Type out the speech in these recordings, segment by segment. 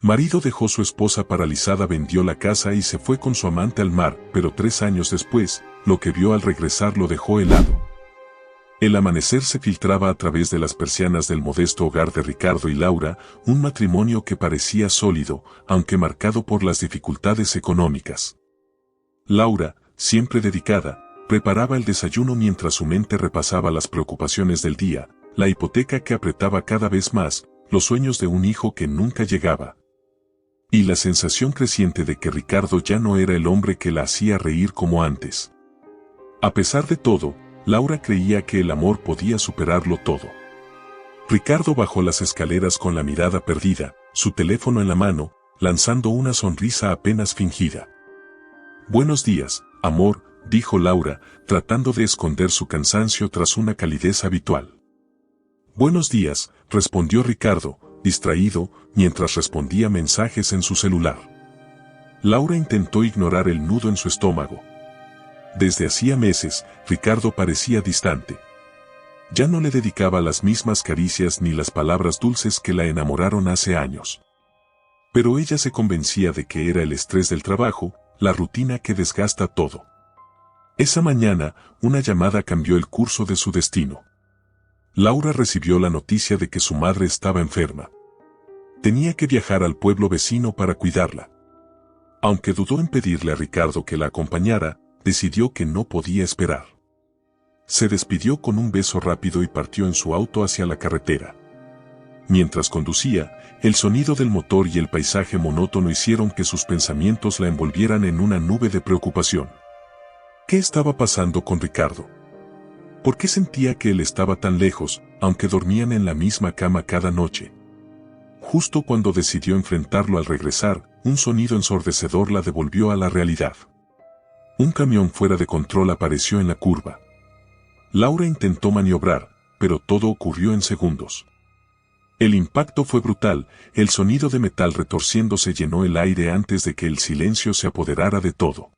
Marido dejó su esposa paralizada, vendió la casa y se fue con su amante al mar, pero 3 años después, lo que vio al regresar lo dejó helado. El amanecer se filtraba a través de las persianas del modesto hogar de Ricardo y Laura, un matrimonio que parecía sólido, aunque marcado por las dificultades económicas. Laura, siempre dedicada, preparaba el desayuno mientras su mente repasaba las preocupaciones del día, la hipoteca que apretaba cada vez más, los sueños de un hijo que nunca llegaba. Y la sensación creciente de que Ricardo ya no era el hombre que la hacía reír como antes. A pesar de todo, Laura creía que el amor podía superarlo todo. Ricardo bajó las escaleras con la mirada perdida, su teléfono en la mano, lanzando una sonrisa apenas fingida. «Buenos días, amor», dijo Laura, tratando de esconder su cansancio tras una calidez habitual. «Buenos días», respondió Ricardo, distraído, mientras respondía mensajes en su celular. Laura intentó ignorar el nudo en su estómago. Desde hacía meses, Ricardo parecía distante. Ya no le dedicaba las mismas caricias ni las palabras dulces que la enamoraron hace años. Pero ella se convencía de que era el estrés del trabajo, la rutina que desgasta todo. Esa mañana, una llamada cambió el curso de su destino. Laura recibió la noticia de que su madre estaba enferma. Tenía que viajar al pueblo vecino para cuidarla. Aunque dudó en pedirle a Ricardo que la acompañara, decidió que no podía esperar. Se despidió con un beso rápido y partió en su auto hacia la carretera. Mientras conducía, el sonido del motor y el paisaje monótono hicieron que sus pensamientos la envolvieran en una nube de preocupación. ¿Qué estaba pasando con Ricardo? ¿Por qué sentía que él estaba tan lejos, aunque dormían en la misma cama cada noche? Justo cuando decidió enfrentarlo al regresar, un sonido ensordecedor la devolvió a la realidad. Un camión fuera de control apareció en la curva. Laura intentó maniobrar, pero todo ocurrió en segundos. El impacto fue brutal, el sonido de metal retorciéndose llenó el aire antes de que el silencio se apoderara de todo.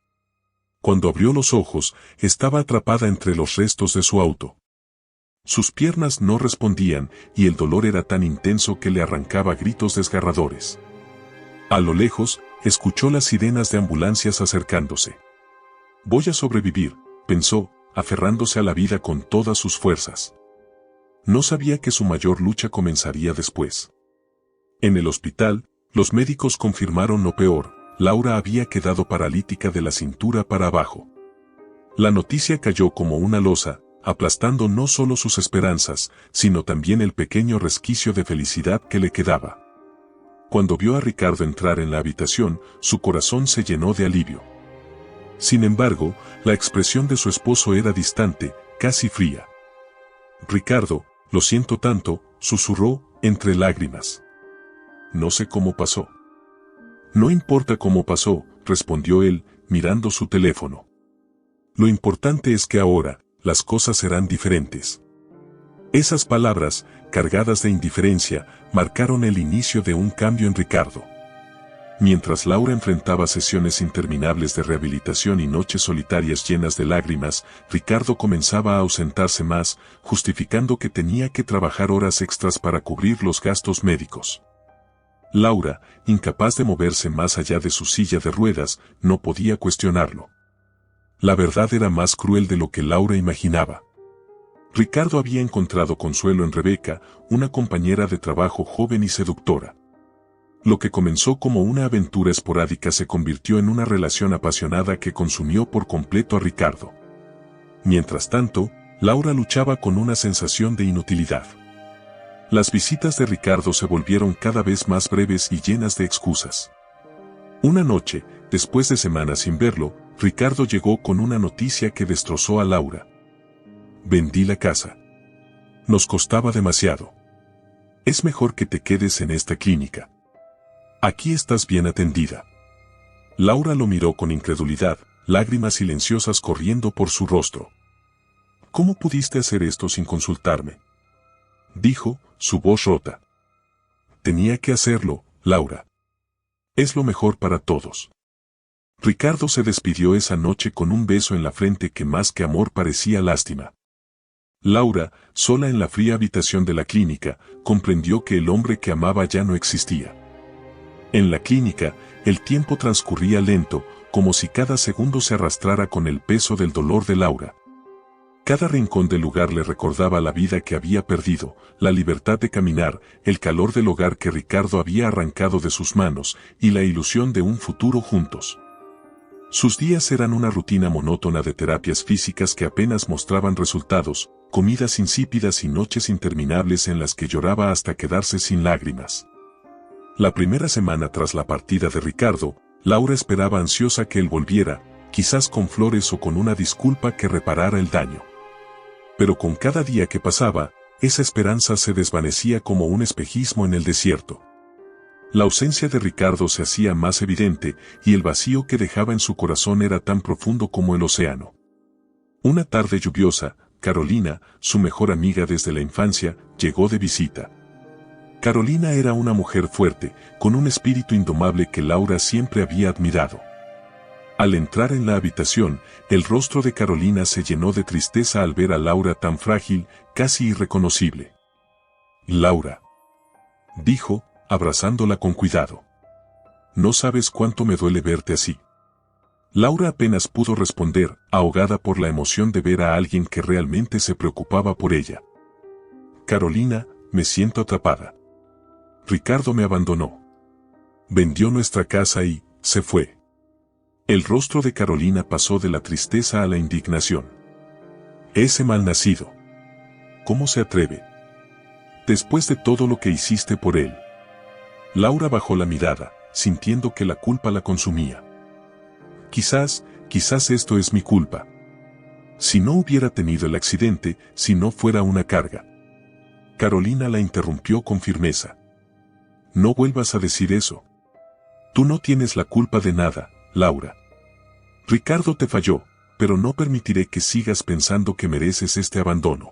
Cuando abrió los ojos, estaba atrapada entre los restos de su auto. Sus piernas no respondían y el dolor era tan intenso que le arrancaba gritos desgarradores. A lo lejos, escuchó las sirenas de ambulancias acercándose. «Voy a sobrevivir», pensó, aferrándose a la vida con todas sus fuerzas. No sabía que su mayor lucha comenzaría después. En el hospital, los médicos confirmaron lo peor: Laura había quedado paralítica de la cintura para abajo. La noticia cayó como una losa, aplastando no solo sus esperanzas, sino también el pequeño resquicio de felicidad que le quedaba. Cuando vio a Ricardo entrar en la habitación, su corazón se llenó de alivio. Sin embargo, la expresión de su esposo era distante, casi fría. «Ricardo, lo siento tanto», susurró, entre lágrimas. «No sé cómo pasó». «No importa cómo pasó», respondió él, mirando su teléfono. «Lo importante es que ahora, las cosas serán diferentes». Esas palabras, cargadas de indiferencia, marcaron el inicio de un cambio en Ricardo. Mientras Laura enfrentaba sesiones interminables de rehabilitación y noches solitarias llenas de lágrimas, Ricardo comenzaba a ausentarse más, justificando que tenía que trabajar horas extras para cubrir los gastos médicos. Laura, incapaz de moverse más allá de su silla de ruedas, no podía cuestionarlo. La verdad era más cruel de lo que Laura imaginaba. Ricardo había encontrado consuelo en Rebeca, una compañera de trabajo joven y seductora. Lo que comenzó como una aventura esporádica se convirtió en una relación apasionada que consumió por completo a Ricardo. Mientras tanto, Laura luchaba con una sensación de inutilidad. Las visitas de Ricardo se volvieron cada vez más breves y llenas de excusas. Una noche, después de semanas sin verlo, Ricardo llegó con una noticia que destrozó a Laura. «Vendí la casa. Nos costaba demasiado. Es mejor que te quedes en esta clínica. Aquí estás bien atendida». Laura lo miró con incredulidad, lágrimas silenciosas corriendo por su rostro. «¿Cómo pudiste hacer esto sin consultarme?», dijo, su voz rota. «Tenía que hacerlo, Laura. Es lo mejor para todos». Ricardo se despidió esa noche con un beso en la frente que más que amor parecía lástima. Laura, sola en la fría habitación de la clínica, comprendió que el hombre que amaba ya no existía. En la clínica, el tiempo transcurría lento, como si cada segundo se arrastrara con el peso del dolor de Laura. Cada rincón del lugar le recordaba la vida que había perdido, la libertad de caminar, el calor del hogar que Ricardo había arrancado de sus manos y la ilusión de un futuro juntos. Sus días eran una rutina monótona de terapias físicas que apenas mostraban resultados, comidas insípidas y noches interminables en las que lloraba hasta quedarse sin lágrimas. La primera semana tras la partida de Ricardo, Laura esperaba ansiosa que él volviera, quizás con flores o con una disculpa que reparara el daño. Pero con cada día que pasaba, esa esperanza se desvanecía como un espejismo en el desierto. La ausencia de Ricardo se hacía más evidente y el vacío que dejaba en su corazón era tan profundo como el océano. Una tarde lluviosa, Carolina, su mejor amiga desde la infancia, llegó de visita. Carolina era una mujer fuerte, con un espíritu indomable que Laura siempre había admirado. Al entrar en la habitación, el rostro de Carolina se llenó de tristeza al ver a Laura tan frágil, casi irreconocible. «Laura», dijo, abrazándola con cuidado. «No sabes cuánto me duele verte así». Laura apenas pudo responder, ahogada por la emoción de ver a alguien que realmente se preocupaba por ella. «Carolina, me siento atrapada. Ricardo me abandonó. Vendió nuestra casa y se fue». El rostro de Carolina pasó de la tristeza a la indignación. «Ese malnacido. ¿Cómo se atreve? Después de todo lo que hiciste por él». Laura bajó la mirada, sintiendo que la culpa la consumía. Quizás esto es mi culpa. Si no hubiera tenido el accidente, si no fuera una carga». Carolina la interrumpió con firmeza. «No vuelvas a decir eso. Tú no tienes la culpa de nada, Laura. Ricardo te falló, pero no permitiré que sigas pensando que mereces este abandono».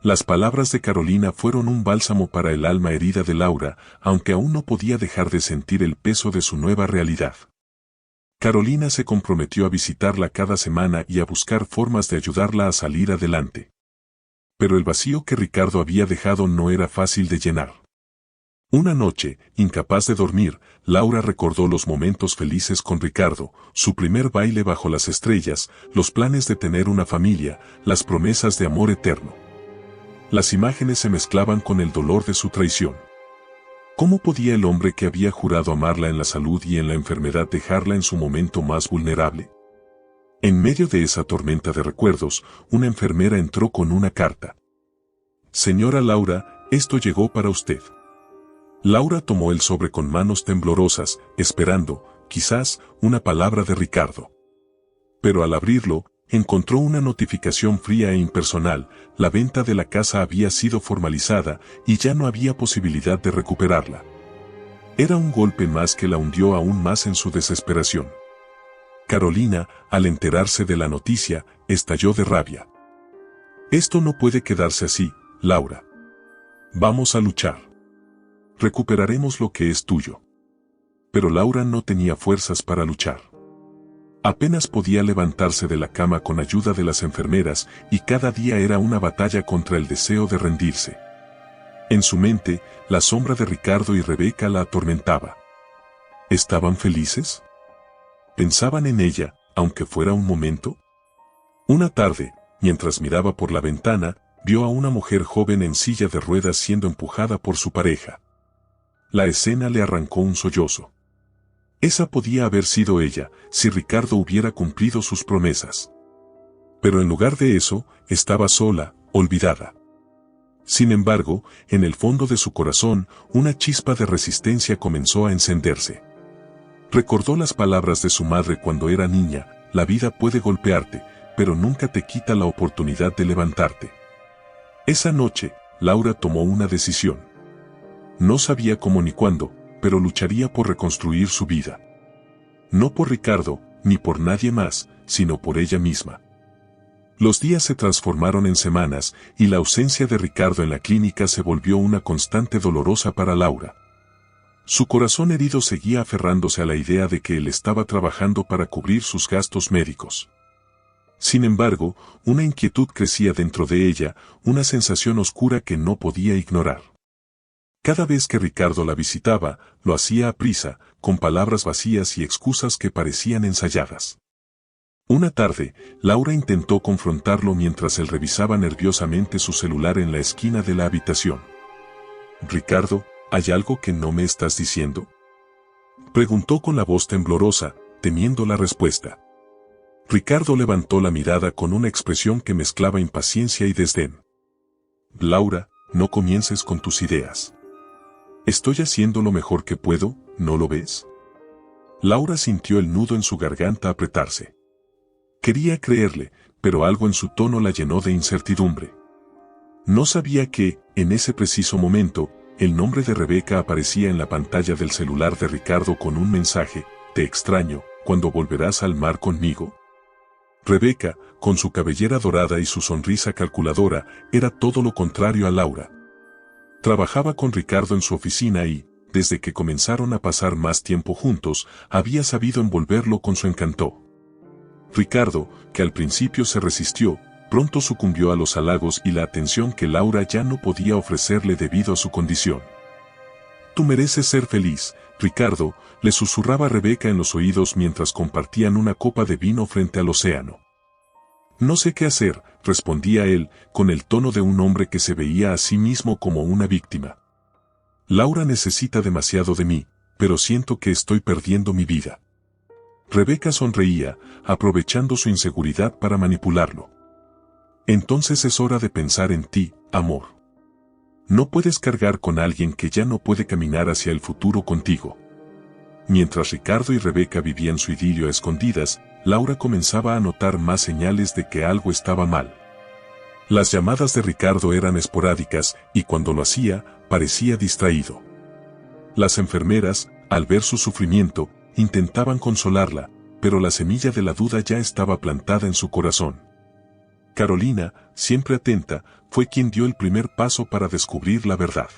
Las palabras de Carolina fueron un bálsamo para el alma herida de Laura, aunque aún no podía dejar de sentir el peso de su nueva realidad. Carolina se comprometió a visitarla cada semana y a buscar formas de ayudarla a salir adelante. Pero el vacío que Ricardo había dejado no era fácil de llenar. Una noche, incapaz de dormir, Laura recordó los momentos felices con Ricardo, su primer baile bajo las estrellas, los planes de tener una familia, las promesas de amor eterno. Las imágenes se mezclaban con el dolor de su traición. ¿Cómo podía el hombre que había jurado amarla en la salud y en la enfermedad dejarla en su momento más vulnerable? En medio de esa tormenta de recuerdos, una enfermera entró con una carta. «Señora Laura, esto llegó para usted». Laura tomó el sobre con manos temblorosas, esperando, quizás, una palabra de Ricardo. Pero al abrirlo, encontró una notificación fría e impersonal: la venta de la casa había sido formalizada y ya no había posibilidad de recuperarla. Era un golpe más que la hundió aún más en su desesperación. Carolina, al enterarse de la noticia, estalló de rabia. «Esto no puede quedarse así, Laura. Vamos a luchar. Recuperaremos lo que es tuyo». Pero Laura no tenía fuerzas para luchar. Apenas podía levantarse de la cama con ayuda de las enfermeras y cada día era una batalla contra el deseo de rendirse. En su mente, la sombra de Ricardo y Rebeca la atormentaba. ¿Estaban felices? ¿Pensaban en ella, aunque fuera un momento? Una tarde, mientras miraba por la ventana, vio a una mujer joven en silla de ruedas siendo empujada por su pareja. La escena le arrancó un sollozo. Esa podía haber sido ella, si Ricardo hubiera cumplido sus promesas. Pero en lugar de eso, estaba sola, olvidada. Sin embargo, en el fondo de su corazón, una chispa de resistencia comenzó a encenderse. Recordó las palabras de su madre cuando era niña: «La vida puede golpearte, pero nunca te quita la oportunidad de levantarte». Esa noche, Laura tomó una decisión. No sabía cómo ni cuándo, pero lucharía por reconstruir su vida. No por Ricardo, ni por nadie más, sino por ella misma. Los días se transformaron en semanas, y la ausencia de Ricardo en la clínica se volvió una constante dolorosa para Laura. Su corazón herido seguía aferrándose a la idea de que él estaba trabajando para cubrir sus gastos médicos. Sin embargo, una inquietud crecía dentro de ella, una sensación oscura que no podía ignorar. Cada vez que Ricardo la visitaba, lo hacía a prisa, con palabras vacías y excusas que parecían ensayadas. Una tarde, Laura intentó confrontarlo mientras él revisaba nerviosamente su celular en la esquina de la habitación. «Ricardo, ¿hay algo que no me estás diciendo?», preguntó con la voz temblorosa, temiendo la respuesta. Ricardo levantó la mirada con una expresión que mezclaba impaciencia y desdén. «Laura, no comiences con tus ideas. Estoy haciendo lo mejor que puedo, ¿no lo ves?». Laura sintió el nudo en su garganta apretarse. Quería creerle, pero algo en su tono la llenó de incertidumbre. No sabía que, en ese preciso momento, el nombre de Rebeca aparecía en la pantalla del celular de Ricardo con un mensaje: «Te extraño, ¿cuándo volverás al mar conmigo?». Rebeca, con su cabellera dorada y su sonrisa calculadora, era todo lo contrario a Laura. Trabajaba con Ricardo en su oficina y, desde que comenzaron a pasar más tiempo juntos, había sabido envolverlo con su encanto. Ricardo, que al principio se resistió, pronto sucumbió a los halagos y la atención que Laura ya no podía ofrecerle debido a su condición. «Tú mereces ser feliz, Ricardo», le susurraba Rebeca en los oídos mientras compartían una copa de vino frente al océano. «No sé qué hacer», respondía él, con el tono de un hombre que se veía a sí mismo como una víctima. «Laura necesita demasiado de mí, pero siento que estoy perdiendo mi vida». Rebeca sonreía, aprovechando su inseguridad para manipularlo. «Entonces es hora de pensar en ti, amor. No puedes cargar con alguien que ya no puede caminar hacia el futuro contigo». Mientras Ricardo y Rebeca vivían su idilio a escondidas, Laura comenzaba a notar más señales de que algo estaba mal. Las llamadas de Ricardo eran esporádicas y cuando lo hacía, parecía distraído. Las enfermeras, al ver su sufrimiento, intentaban consolarla, pero la semilla de la duda ya estaba plantada en su corazón. Carolina, siempre atenta, fue quien dio el primer paso para descubrir la verdad.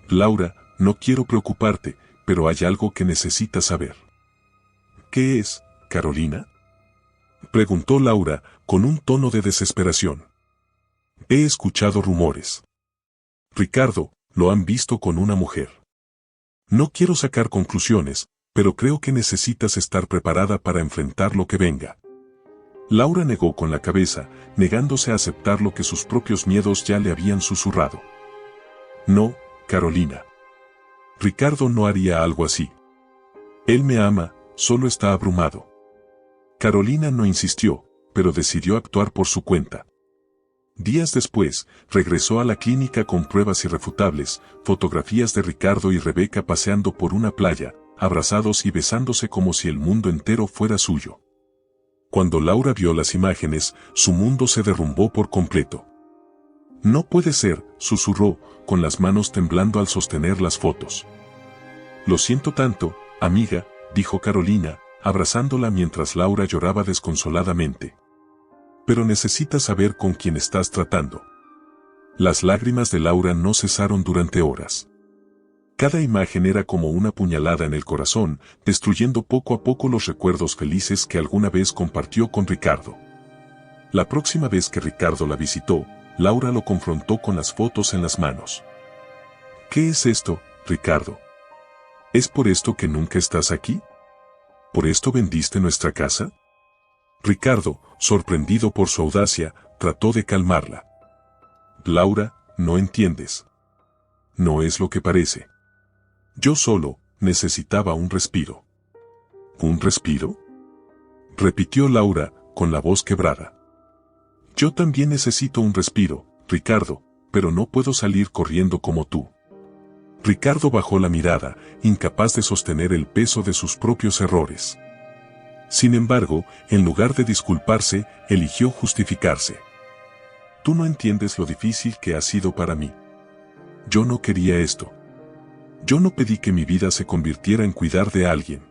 «Laura, no quiero preocuparte, pero hay algo que necesitas saber». «¿Qué es, Carolina?», preguntó Laura, con un tono de desesperación. «He escuchado rumores. Ricardo, lo han visto con una mujer. No quiero sacar conclusiones, pero creo que necesitas estar preparada para enfrentar lo que venga». Laura negó con la cabeza, negándose a aceptar lo que sus propios miedos ya le habían susurrado. «No, Carolina. Ricardo no haría algo así. Él me ama, solo está abrumado». Carolina no insistió, pero decidió actuar por su cuenta. Días después, regresó a la clínica con pruebas irrefutables, fotografías de Ricardo y Rebeca paseando por una playa, abrazados y besándose como si el mundo entero fuera suyo. Cuando Laura vio las imágenes, su mundo se derrumbó por completo. «No puede ser», susurró, con las manos temblando al sostener las fotos. «Lo siento tanto, amiga», dijo Carolina, abrazándola mientras Laura lloraba desconsoladamente. «Pero necesitas saber con quién estás tratando». Las lágrimas de Laura no cesaron durante horas. Cada imagen era como una puñalada en el corazón, destruyendo poco a poco los recuerdos felices que alguna vez compartió con Ricardo. La próxima vez que Ricardo la visitó, Laura lo confrontó con las fotos en las manos. «¿Qué es esto, Ricardo? ¿Es por esto que nunca estás aquí? ¿Por esto vendiste nuestra casa?». Ricardo, sorprendido por su audacia, trató de calmarla. «Laura, no entiendes. No es lo que parece. Yo solo necesitaba un respiro». «¿Un respiro?», repitió Laura, con la voz quebrada. «Yo también necesito un respiro, Ricardo, pero no puedo salir corriendo como tú». Ricardo bajó la mirada, incapaz de sostener el peso de sus propios errores. Sin embargo, en lugar de disculparse, eligió justificarse. «Tú no entiendes lo difícil que ha sido para mí. Yo no quería esto. Yo no pedí que mi vida se convirtiera en cuidar de alguien».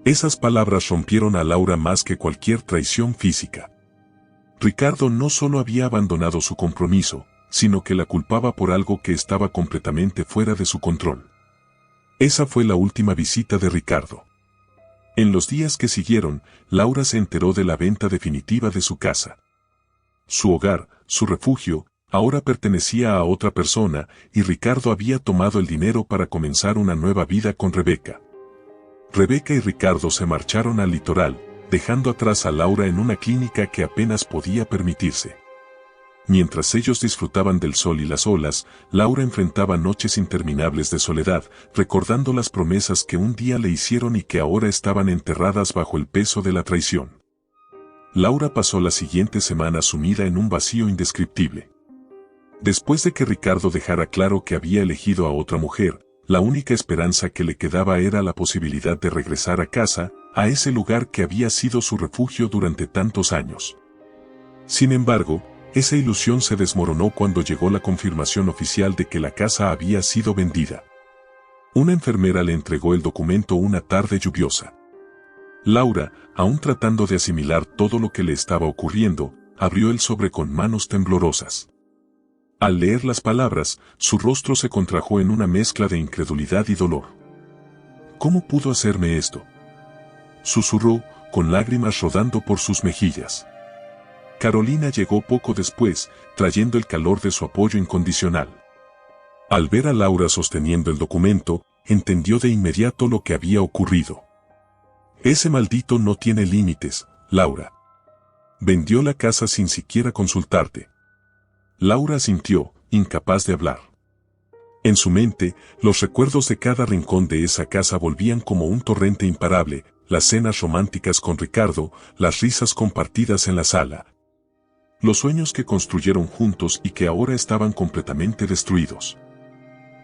Esas palabras rompieron a Laura más que cualquier traición física. Ricardo no solo había abandonado su compromiso, sino que la culpaba por algo que estaba completamente fuera de su control. Esa fue la última visita de Ricardo. En los días que siguieron, Laura se enteró de la venta definitiva de su casa. Su hogar, su refugio, ahora pertenecía a otra persona y Ricardo había tomado el dinero para comenzar una nueva vida con Rebeca. Rebeca y Ricardo se marcharon al litoral, dejando atrás a Laura en una clínica que apenas podía permitirse. Mientras ellos disfrutaban del sol y las olas, Laura enfrentaba noches interminables de soledad, recordando las promesas que un día le hicieron y que ahora estaban enterradas bajo el peso de la traición. Laura pasó la siguiente semana sumida en un vacío indescriptible. Después de que Ricardo dejara claro que había elegido a otra mujer, la única esperanza que le quedaba era la posibilidad de regresar a casa, a ese lugar que había sido su refugio durante tantos años. Sin embargo, esa ilusión se desmoronó cuando llegó la confirmación oficial de que la casa había sido vendida. Una enfermera le entregó el documento una tarde lluviosa. Laura, aún tratando de asimilar todo lo que le estaba ocurriendo, abrió el sobre con manos temblorosas. Al leer las palabras, su rostro se contrajo en una mezcla de incredulidad y dolor. ¿Cómo pudo hacerme esto?, susurró, con lágrimas rodando por sus mejillas. Carolina llegó poco después, trayendo el calor de su apoyo incondicional. Al ver a Laura sosteniendo el documento, entendió de inmediato lo que había ocurrido. Ese maldito no tiene límites, Laura. Vendió la casa sin siquiera consultarte. Laura asintió, incapaz de hablar. En su mente, los recuerdos de cada rincón de esa casa volvían como un torrente imparable, las cenas románticas con Ricardo, las risas compartidas en la sala. Los sueños que construyeron juntos y que ahora estaban completamente destruidos.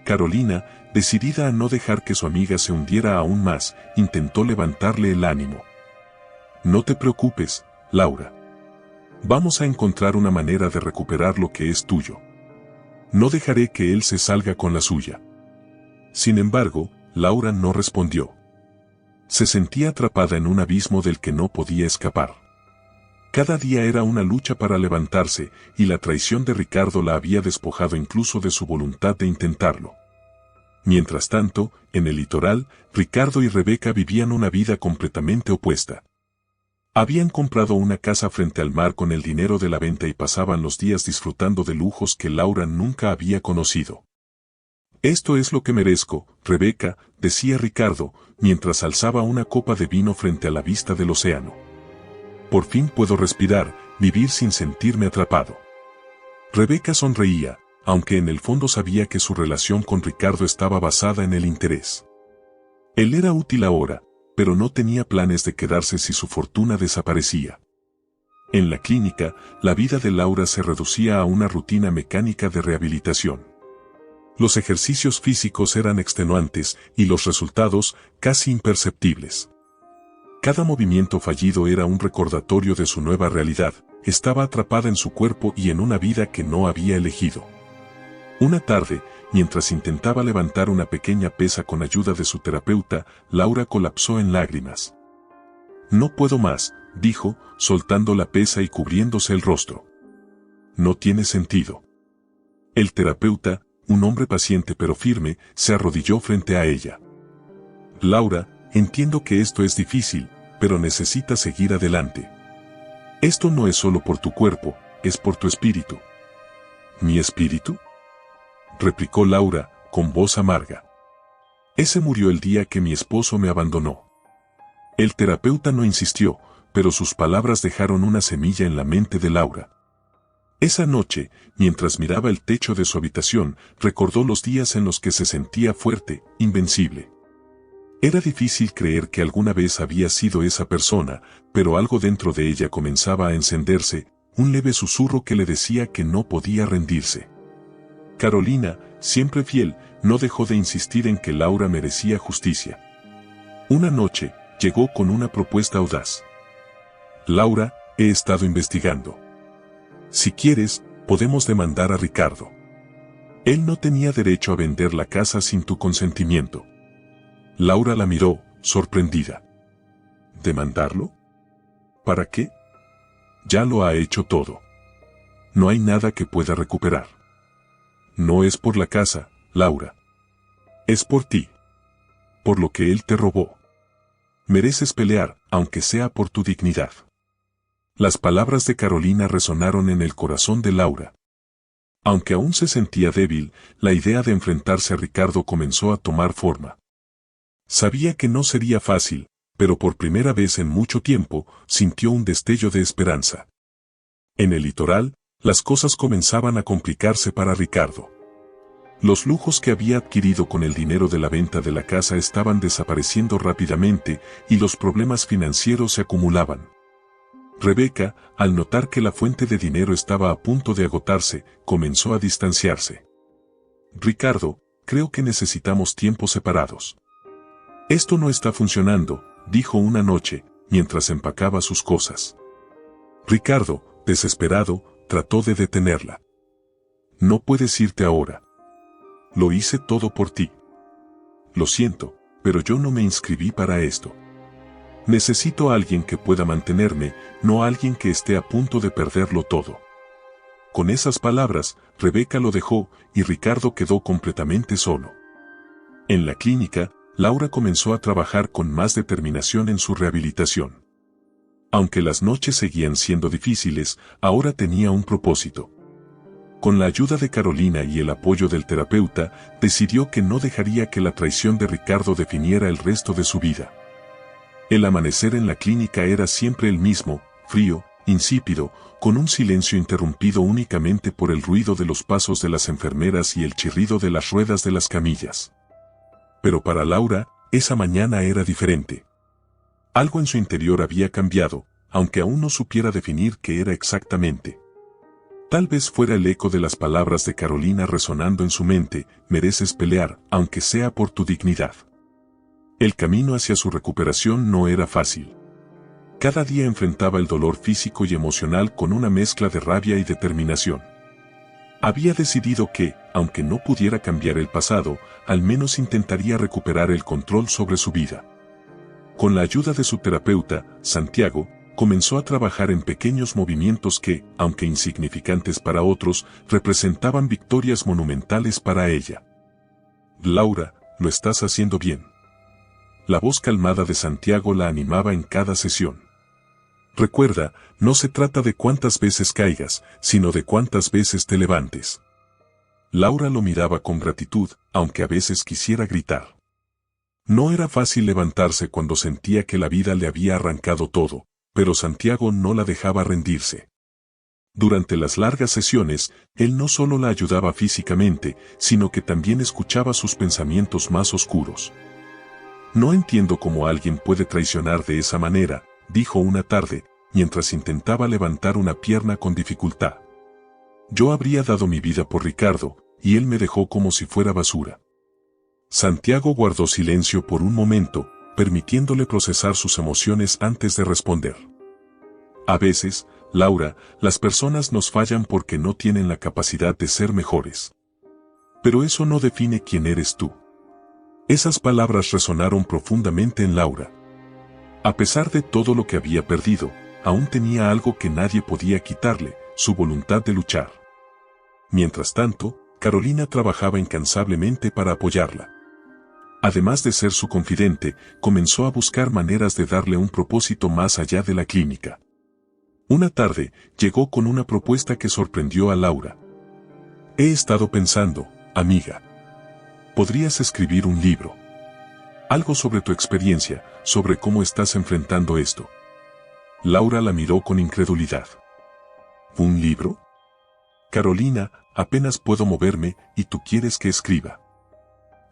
Carolina, decidida a no dejar que su amiga se hundiera aún más, intentó levantarle el ánimo. No te preocupes, Laura. Vamos a encontrar una manera de recuperar lo que es tuyo. No dejaré que él se salga con la suya. Sin embargo, Laura no respondió. Se sentía atrapada en un abismo del que no podía escapar. Cada día era una lucha para levantarse, y la traición de Ricardo la había despojado incluso de su voluntad de intentarlo. Mientras tanto, en el litoral, Ricardo y Rebeca vivían una vida completamente opuesta. Habían comprado una casa frente al mar con el dinero de la venta y pasaban los días disfrutando de lujos que Laura nunca había conocido. Esto es lo que merezco, Rebeca, decía Ricardo, mientras alzaba una copa de vino frente a la vista del océano. Por fin puedo respirar, vivir sin sentirme atrapado. Rebeca sonreía, aunque en el fondo sabía que su relación con Ricardo estaba basada en el interés. Él era útil ahora, pero no tenía planes de quedarse si su fortuna desaparecía. En la clínica, la vida de Laura se reducía a una rutina mecánica de rehabilitación. Los ejercicios físicos eran extenuantes y los resultados casi imperceptibles. Cada movimiento fallido era un recordatorio de su nueva realidad, estaba atrapada en su cuerpo y en una vida que no había elegido. Una tarde, mientras intentaba levantar una pequeña pesa con ayuda de su terapeuta, Laura colapsó en lágrimas. No puedo más, dijo, soltando la pesa y cubriéndose el rostro. No tiene sentido. El terapeuta, un hombre paciente pero firme, se arrodilló frente a ella. Laura, entiendo que esto es difícil, pero necesitas seguir adelante. Esto no es solo por tu cuerpo, es por tu espíritu. ¿Mi espíritu?, replicó Laura, con voz amarga. Ese murió el día que mi esposo me abandonó. El terapeuta no insistió, pero sus palabras dejaron una semilla en la mente de Laura. Esa noche, mientras miraba el techo de su habitación, recordó los días en los que se sentía fuerte, invencible. Era difícil creer que alguna vez había sido esa persona, pero algo dentro de ella comenzaba a encenderse, un leve susurro que le decía que no podía rendirse. Carolina, siempre fiel, no dejó de insistir en que Laura merecía justicia. Una noche, llegó con una propuesta audaz. Laura, he estado investigando. Si quieres, podemos demandar a Ricardo. Él no tenía derecho a vender la casa sin tu consentimiento. Laura la miró, sorprendida. ¿Demandarlo? ¿Para qué? Ya lo ha hecho todo. No hay nada que pueda recuperar. No es por la casa, Laura. Es por ti. Por lo que él te robó. Mereces pelear, aunque sea por tu dignidad. Las palabras de Carolina resonaron en el corazón de Laura. Aunque aún se sentía débil, la idea de enfrentarse a Ricardo comenzó a tomar forma. Sabía que no sería fácil, pero por primera vez en mucho tiempo, sintió un destello de esperanza. En el litoral, las cosas comenzaban a complicarse para Ricardo. Los lujos que había adquirido con el dinero de la venta de la casa estaban desapareciendo rápidamente y los problemas financieros se acumulaban. Rebeca, al notar que la fuente de dinero estaba a punto de agotarse, comenzó a distanciarse. Ricardo, creo que necesitamos tiempos separados. Esto no está funcionando, dijo una noche, mientras empacaba sus cosas. Ricardo, desesperado, trató de detenerla. No puedes irte ahora. Lo hice todo por ti. Lo siento, pero yo no me inscribí para esto. Necesito a alguien que pueda mantenerme, no a alguien que esté a punto de perderlo todo. Con esas palabras, Rebeca lo dejó y Ricardo quedó completamente solo. En la clínica, Laura comenzó a trabajar con más determinación en su rehabilitación. Aunque las noches seguían siendo difíciles, ahora tenía un propósito. Con la ayuda de Carolina y el apoyo del terapeuta, decidió que no dejaría que la traición de Ricardo definiera el resto de su vida. El amanecer en la clínica era siempre el mismo, frío, insípido, con un silencio interrumpido únicamente por el ruido de los pasos de las enfermeras y el chirrido de las ruedas de las camillas. Pero para Laura, esa mañana era diferente. Algo en su interior había cambiado, aunque aún no supiera definir qué era exactamente. Tal vez fuera el eco de las palabras de Carolina resonando en su mente: mereces pelear, aunque sea por tu dignidad. El camino hacia su recuperación no era fácil. Cada día enfrentaba el dolor físico y emocional con una mezcla de rabia y determinación. Había decidido que, aunque no pudiera cambiar el pasado, al menos intentaría recuperar el control sobre su vida. Con la ayuda de su terapeuta, Santiago, comenzó a trabajar en pequeños movimientos que, aunque insignificantes para otros, representaban victorias monumentales para ella. Laura, lo estás haciendo bien. La voz calmada de Santiago la animaba en cada sesión. Recuerda, no se trata de cuántas veces caigas, sino de cuántas veces te levantes. Laura lo miraba con gratitud, aunque a veces quisiera gritar. No era fácil levantarse cuando sentía que la vida le había arrancado todo, pero Santiago no la dejaba rendirse. Durante las largas sesiones, él no solo la ayudaba físicamente, sino que también escuchaba sus pensamientos más oscuros. No entiendo cómo alguien puede traicionar de esa manera, dijo una tarde, mientras intentaba levantar una pierna con dificultad. Yo habría dado mi vida por Ricardo, y él me dejó como si fuera basura. Santiago guardó silencio por un momento, permitiéndole procesar sus emociones antes de responder. A veces, Laura, las personas nos fallan porque no tienen la capacidad de ser mejores. Pero eso no define quién eres tú. Esas palabras resonaron profundamente en Laura. A pesar de todo lo que había perdido, aún tenía algo que nadie podía quitarle: su voluntad de luchar. Mientras tanto, Carolina trabajaba incansablemente para apoyarla. Además de ser su confidente, comenzó a buscar maneras de darle un propósito más allá de la clínica. Una tarde, llegó con una propuesta que sorprendió a Laura. He estado pensando, amiga. Podrías escribir un libro. Algo sobre tu experiencia, sobre cómo estás enfrentando esto. Laura la miró con incredulidad. ¿Un libro? Carolina, apenas puedo moverme, ¿y tú quieres que escriba?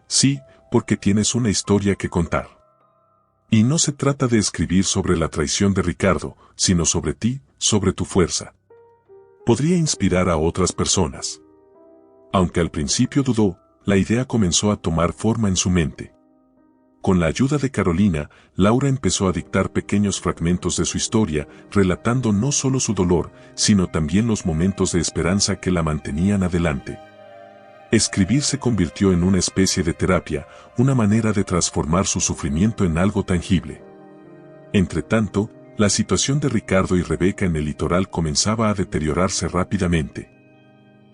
Sí, porque tienes una historia que contar. Y no se trata de escribir sobre la traición de Ricardo, sino sobre ti, sobre tu fuerza. Podría inspirar a otras personas. Aunque al principio dudó, la idea comenzó a tomar forma en su mente. Con la ayuda de Carolina, Laura empezó a dictar pequeños fragmentos de su historia, relatando no solo su dolor, sino también los momentos de esperanza que la mantenían adelante. Escribir se convirtió en una especie de terapia, una manera de transformar su sufrimiento en algo tangible. Entretanto, la situación de Ricardo y Rebeca en el litoral comenzaba a deteriorarse rápidamente.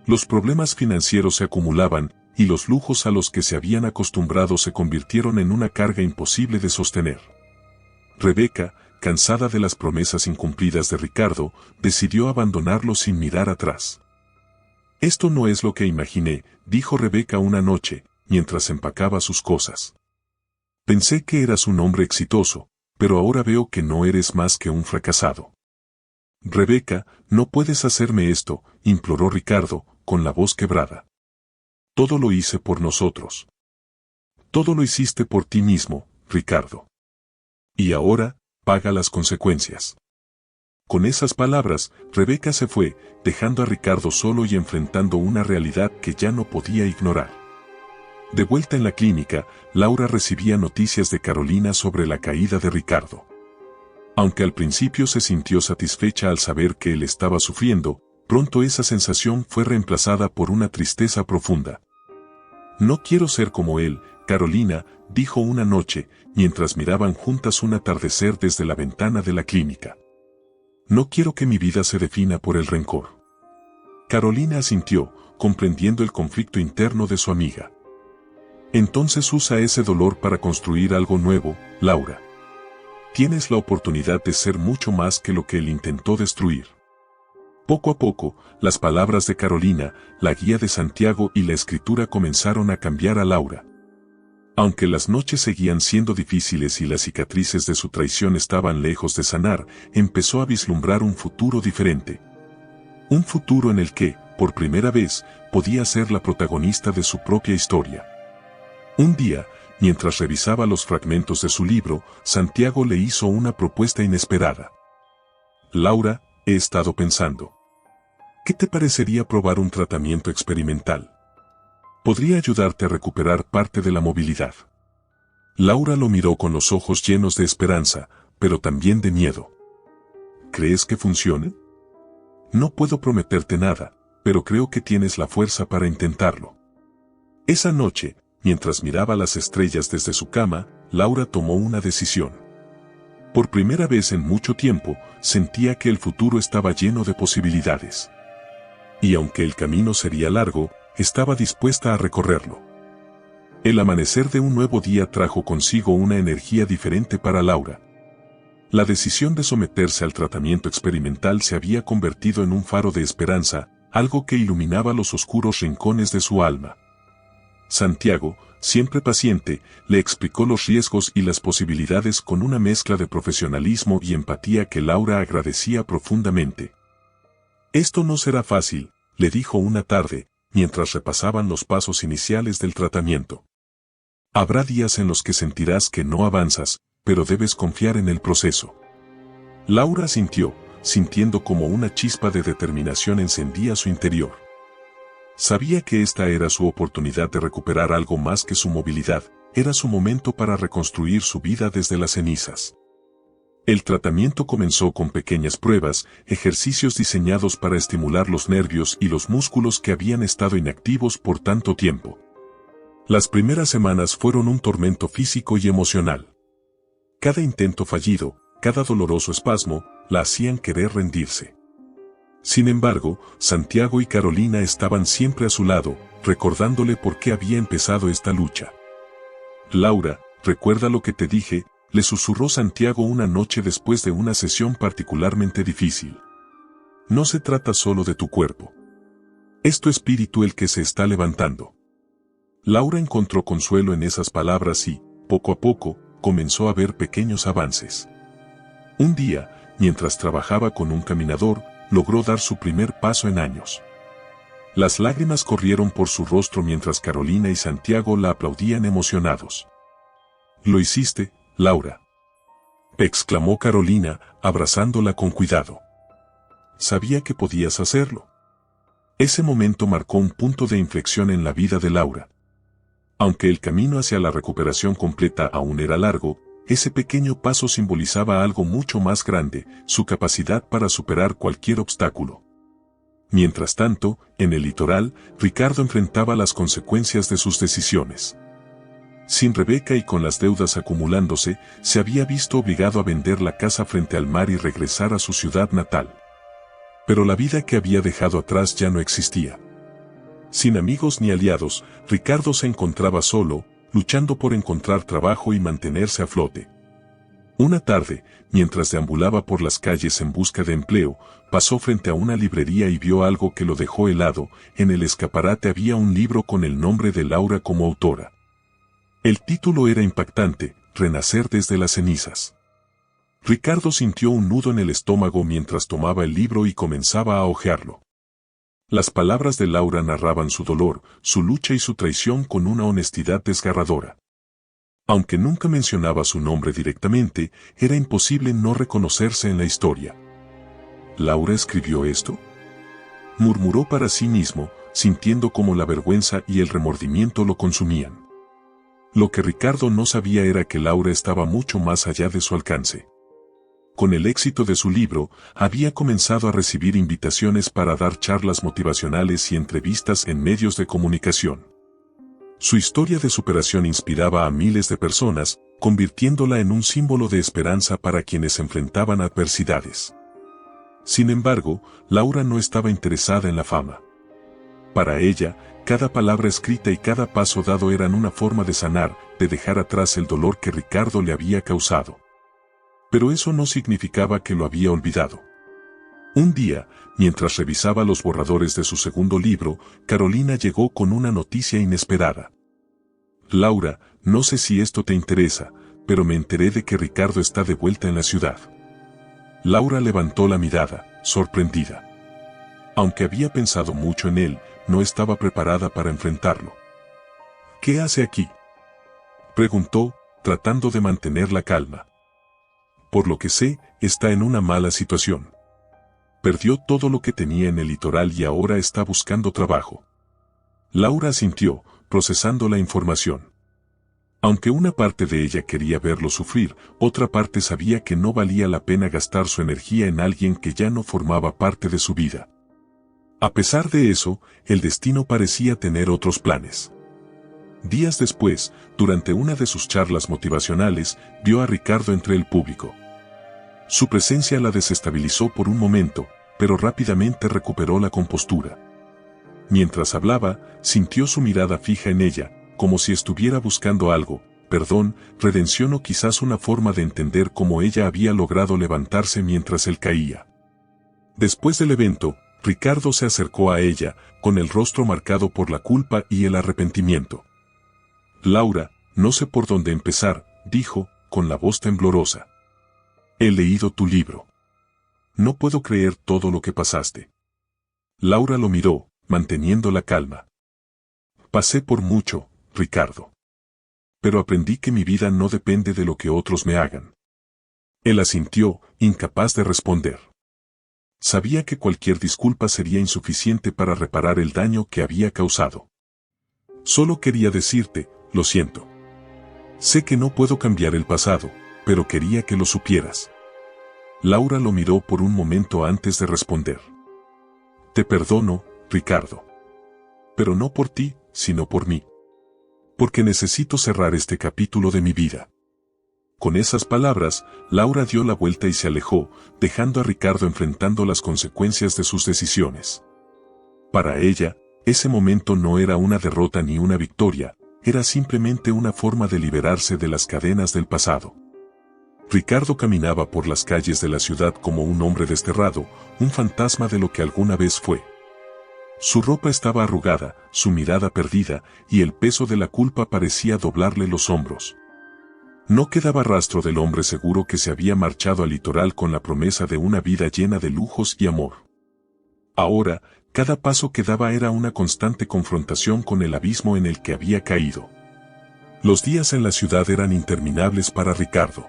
Los problemas financieros se acumulaban, y los lujos a los que se habían acostumbrado se convirtieron en una carga imposible de sostener. Rebeca, cansada de las promesas incumplidas de Ricardo, decidió abandonarlo sin mirar atrás. Esto no es lo que imaginé, dijo Rebeca una noche, mientras empacaba sus cosas. Pensé que eras un hombre exitoso, pero ahora veo que no eres más que un fracasado. Rebeca, no puedes hacerme esto, imploró Ricardo, con la voz quebrada. Todo lo hice por nosotros. Todo lo hiciste por ti mismo, Ricardo. Y ahora, paga las consecuencias. Con esas palabras, Rebeca se fue, dejando a Ricardo solo y enfrentando una realidad que ya no podía ignorar. De vuelta en la clínica, Laura recibía noticias de Carolina sobre la caída de Ricardo. Aunque al principio se sintió satisfecha al saber que él estaba sufriendo, pronto esa sensación fue reemplazada por una tristeza profunda. No quiero ser como él, Carolina, dijo una noche, mientras miraban juntas un atardecer desde la ventana de la clínica. No quiero que mi vida se defina por el rencor. Carolina asintió, comprendiendo el conflicto interno de su amiga. Entonces usa ese dolor para construir algo nuevo, Laura. Tienes la oportunidad de ser mucho más que lo que él intentó destruir. Poco a poco, las palabras de Carolina, la guía de Santiago y la escritura comenzaron a cambiar a Laura. Aunque las noches seguían siendo difíciles y las cicatrices de su traición estaban lejos de sanar, empezó a vislumbrar un futuro diferente. Un futuro en el que, por primera vez, podía ser la protagonista de su propia historia. Un día, mientras revisaba los fragmentos de su libro, Santiago le hizo una propuesta inesperada. Laura, he estado pensando. ¿Qué te parecería probar un tratamiento experimental? Podría ayudarte a recuperar parte de la movilidad. Laura lo miró con los ojos llenos de esperanza, pero también de miedo. ¿Crees que funcione? No puedo prometerte nada, pero creo que tienes la fuerza para intentarlo. Esa noche, mientras miraba las estrellas desde su cama, Laura tomó una decisión. Por primera vez en mucho tiempo, sentía que el futuro estaba lleno de posibilidades. Y aunque el camino sería largo, estaba dispuesta a recorrerlo. El amanecer de un nuevo día trajo consigo una energía diferente para Laura. La decisión de someterse al tratamiento experimental se había convertido en un faro de esperanza, algo que iluminaba los oscuros rincones de su alma. Santiago, siempre paciente, le explicó los riesgos y las posibilidades con una mezcla de profesionalismo y empatía que Laura agradecía profundamente. Esto no será fácil, le dijo una tarde, mientras repasaban los pasos iniciales del tratamiento. Habrá días en los que sentirás que no avanzas, pero debes confiar en el proceso. Laura asintió, sintiendo como una chispa de determinación encendía su interior. Sabía que esta era su oportunidad de recuperar algo más que su movilidad, era su momento para reconstruir su vida desde las cenizas. El tratamiento comenzó con pequeñas pruebas, ejercicios diseñados para estimular los nervios y los músculos que habían estado inactivos por tanto tiempo. Las primeras semanas fueron un tormento físico y emocional. Cada intento fallido, cada doloroso espasmo, la hacían querer rendirse. Sin embargo, Santiago y Carolina estaban siempre a su lado, recordándole por qué había empezado esta lucha. Laura, recuerda lo que te dije, le susurró Santiago una noche después de una sesión particularmente difícil. No se trata solo de tu cuerpo. Es tu espíritu el que se está levantando. Laura encontró consuelo en esas palabras y, poco a poco, comenzó a ver pequeños avances. Un día, mientras trabajaba con un caminador, logró dar su primer paso en años. Las lágrimas corrieron por su rostro mientras Carolina y Santiago la aplaudían emocionados. «Lo hiciste, Laura», exclamó Carolina, abrazándola con cuidado. «Sabía que podías hacerlo». Ese momento marcó un punto de inflexión en la vida de Laura. Aunque el camino hacia la recuperación completa aún era largo, ese pequeño paso simbolizaba algo mucho más grande, su capacidad para superar cualquier obstáculo. Mientras tanto, en el litoral, Ricardo enfrentaba las consecuencias de sus decisiones. Sin Rebeca y con las deudas acumulándose, se había visto obligado a vender la casa frente al mar y regresar a su ciudad natal. Pero la vida que había dejado atrás ya no existía. Sin amigos ni aliados, Ricardo se encontraba solo, luchando por encontrar trabajo y mantenerse a flote. Una tarde, mientras deambulaba por las calles en busca de empleo, pasó frente a una librería y vio algo que lo dejó helado. En el escaparate había un libro con el nombre de Laura como autora. El título era impactante: Renacer desde las cenizas. Ricardo sintió un nudo en el estómago mientras tomaba el libro y comenzaba a hojearlo. Las palabras de Laura narraban su dolor, su lucha y su traición con una honestidad desgarradora. Aunque nunca mencionaba su nombre directamente, era imposible no reconocerse en la historia. ¿Laura escribió esto?, murmuró para sí mismo, sintiendo cómo la vergüenza y el remordimiento lo consumían. Lo que Ricardo no sabía era que Laura estaba mucho más allá de su alcance. Con el éxito de su libro, había comenzado a recibir invitaciones para dar charlas motivacionales y entrevistas en medios de comunicación. Su historia de superación inspiraba a miles de personas, convirtiéndola en un símbolo de esperanza para quienes enfrentaban adversidades. Sin embargo, Laura no estaba interesada en la fama. Para ella, cada palabra escrita y cada paso dado eran una forma de sanar, de dejar atrás el dolor que Ricardo le había causado. Pero eso no significaba que lo había olvidado. Un día, mientras revisaba los borradores de su segundo libro, Carolina llegó con una noticia inesperada. Laura, no sé si esto te interesa, pero me enteré de que Ricardo está de vuelta en la ciudad. Laura levantó la mirada, sorprendida. Aunque había pensado mucho en él, no estaba preparada para enfrentarlo. ¿Qué hace aquí?, preguntó, tratando de mantener la calma. Por lo que sé, está en una mala situación. Perdió todo lo que tenía en el litoral y ahora está buscando trabajo. Laura asintió, procesando la información. Aunque una parte de ella quería verlo sufrir, otra parte sabía que no valía la pena gastar su energía en alguien que ya no formaba parte de su vida. A pesar de eso, el destino parecía tener otros planes. Días después, durante una de sus charlas motivacionales, vio a Ricardo entre el público. Su presencia la desestabilizó por un momento, pero rápidamente recuperó la compostura. Mientras hablaba, sintió su mirada fija en ella, como si estuviera buscando algo: perdón, redención o quizás una forma de entender cómo ella había logrado levantarse mientras él caía. Después del evento, Ricardo se acercó a ella, con el rostro marcado por la culpa y el arrepentimiento. Laura, no sé por dónde empezar, dijo, con la voz temblorosa. He leído tu libro. No puedo creer todo lo que pasaste. Laura lo miró, manteniendo la calma. Pasé por mucho, Ricardo. Pero aprendí que mi vida no depende de lo que otros me hagan. Él asintió, incapaz de responder. Sabía que cualquier disculpa sería insuficiente para reparar el daño que había causado. Solo quería decirte, lo siento. Sé que no puedo cambiar el pasado, pero quería que lo supieras. Laura lo miró por un momento antes de responder. Te perdono, Ricardo. Pero no por ti, sino por mí. Porque necesito cerrar este capítulo de mi vida. Con esas palabras, Laura dio la vuelta y se alejó, dejando a Ricardo enfrentando las consecuencias de sus decisiones. Para ella, ese momento no era una derrota ni una victoria, era simplemente una forma de liberarse de las cadenas del pasado. Ricardo caminaba por las calles de la ciudad como un hombre desterrado, un fantasma de lo que alguna vez fue. Su ropa estaba arrugada, su mirada perdida, y el peso de la culpa parecía doblarle los hombros. No quedaba rastro del hombre seguro que se había marchado al litoral con la promesa de una vida llena de lujos y amor. Ahora, cada paso que daba era una constante confrontación con el abismo en el que había caído. Los días en la ciudad eran interminables para Ricardo.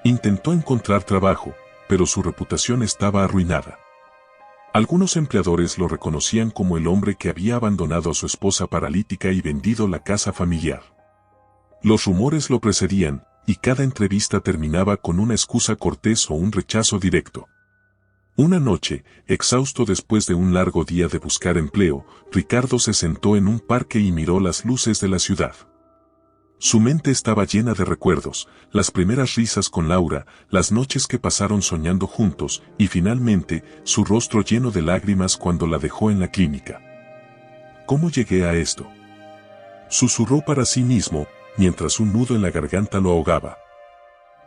Intentó encontrar trabajo, pero su reputación estaba arruinada. Algunos empleadores lo reconocían como el hombre que había abandonado a su esposa paralítica y vendido la casa familiar. Los rumores lo precedían, y cada entrevista terminaba con una excusa cortés o un rechazo directo. Una noche, exhausto después de un largo día de buscar empleo, Ricardo se sentó en un parque y miró las luces de la ciudad. Su mente estaba llena de recuerdos, las primeras risas con Laura, las noches que pasaron soñando juntos, y finalmente, su rostro lleno de lágrimas cuando la dejó en la clínica. ¿Cómo llegué a esto?, susurró para sí mismo, mientras un nudo en la garganta lo ahogaba.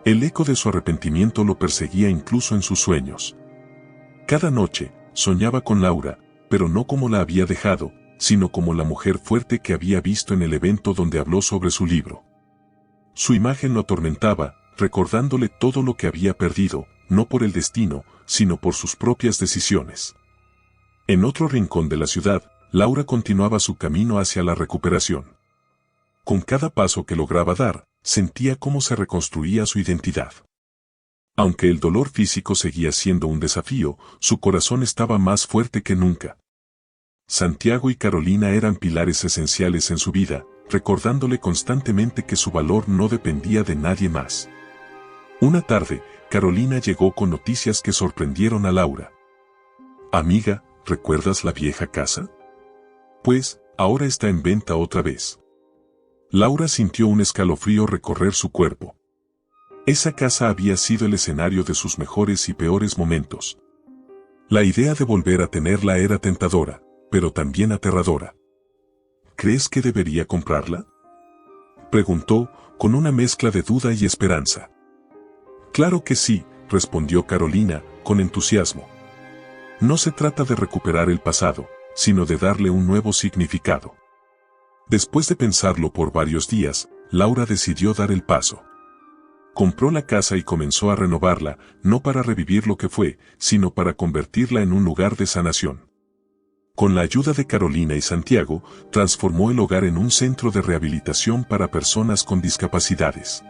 El eco de su arrepentimiento lo perseguía incluso en sus sueños. Cada noche, soñaba con Laura, pero no como la había dejado, sino como la mujer fuerte que había visto en el evento donde habló sobre su libro. Su imagen lo atormentaba, recordándole todo lo que había perdido, no por el destino, sino por sus propias decisiones. En otro rincón de la ciudad, Laura continuaba su camino hacia la recuperación. Con cada paso que lograba dar, sentía cómo se reconstruía su identidad. Aunque el dolor físico seguía siendo un desafío, su corazón estaba más fuerte que nunca. Santiago y Carolina eran pilares esenciales en su vida, recordándole constantemente que su valor no dependía de nadie más. Una tarde, Carolina llegó con noticias que sorprendieron a Laura. «Amiga, ¿recuerdas la vieja casa? Pues, ahora está en venta otra vez». Laura sintió un escalofrío recorrer su cuerpo. Esa casa había sido el escenario de sus mejores y peores momentos. La idea de volver a tenerla era tentadora, pero también aterradora. «¿Crees que debería comprarla?», preguntó, con una mezcla de duda y esperanza. «Claro que sí», respondió Carolina, con entusiasmo. «No se trata de recuperar el pasado, sino de darle un nuevo significado». Después de pensarlo por varios días, Laura decidió dar el paso. Compró la casa y comenzó a renovarla, no para revivir lo que fue, sino para convertirla en un lugar de sanación. Con la ayuda de Carolina y Santiago, transformó el hogar en un centro de rehabilitación para personas con discapacidades.